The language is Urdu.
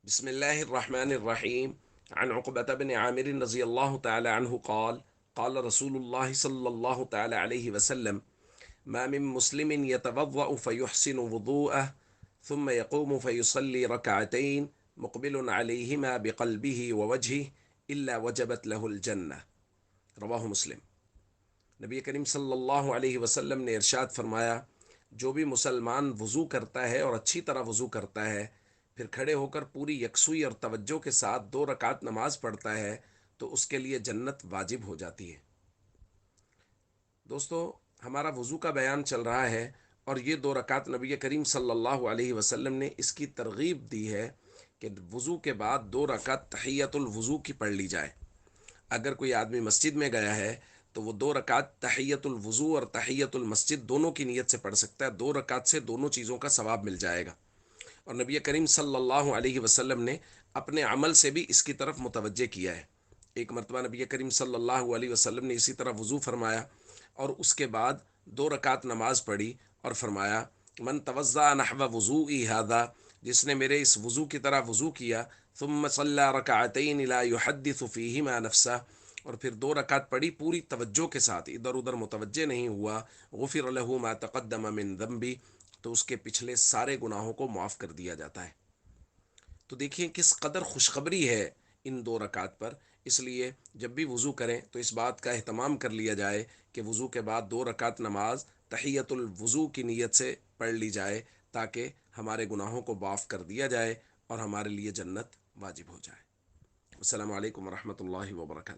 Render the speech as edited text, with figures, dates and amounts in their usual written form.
بسم الله الرحمن الرحيم. عن عقبة بن عامر رضي الله تعالى عنه قال قال رسول الله صلى الله تعالى عليه وسلم: ما من مسلم يتوضأ فيحسن وضوءه ثم يقوم فيصلي ركعتين مقبل عليهما بقلبه ووجهه إلا وجبت له الجنة. رواہ مسلم۔ نبی کریم صلی اللہ علیہ وسلم نے ارشاد فرمایا، جو بھی مسلمان وضو کرتا ہے اور اچھی طرح وضو کرتا ہے، پھر کھڑے ہو کر پوری یکسوئی اور توجہ کے ساتھ 2 رکعت نماز پڑھتا ہے تو اس کے لیے جنت واجب ہو جاتی ہے۔ دوستو، ہمارا وضو کا بیان چل رہا ہے اور یہ 2 رکعت نبی کریم صلی اللہ علیہ وسلم نے اس کی ترغیب دی ہے کہ وضو کے بعد 2 رکعت تحیت الوضو کی پڑھ لی جائے۔ اگر کوئی آدمی مسجد میں گیا ہے تو وہ 2 رکعت تحیت الوضو اور تحیت المسجد دونوں کی نیت سے پڑھ سکتا ہے۔ 2 رکعت سے دونوں چیزوں کا ثواب مل جائے گا۔ اور نبی کریم صلی اللہ علیہ وسلم نے اپنے عمل سے بھی اس کی طرف متوجہ کیا ہے۔ ایک مرتبہ نبی کریم صلی اللہ علیہ وسلم نے اسی طرح وضو فرمایا اور اس کے بعد 2 رکعت نماز پڑھی اور فرمایا: من توضأ نحو وضوئی ھذا، جس نے میرے اس وضو کی طرح وضو کیا، ثم صلی رکعتین لا یحدث فیہما نفسہ، اور پھر 2 رکعت پڑھی پوری توجہ کے ساتھ، ادھر ادھر متوجہ نہیں ہوا، غفر لہ ما تقدم من ذنبی، تو اس کے پچھلے سارے گناہوں کو معاف کر دیا جاتا ہے۔ تو دیکھیں کس قدر خوشخبری ہے ان 2 رکعت پر۔ اس لیے جب بھی وضو کریں تو اس بات کا اہتمام کر لیا جائے کہ وضو کے بعد 2 رکعت نماز تحیت الوضو کی نیت سے پڑھ لی جائے، تاکہ ہمارے گناہوں کو معاف کر دیا جائے اور ہمارے لیے جنت واجب ہو جائے۔ السلام علیکم ورحمۃ اللہ وبرکاتہ۔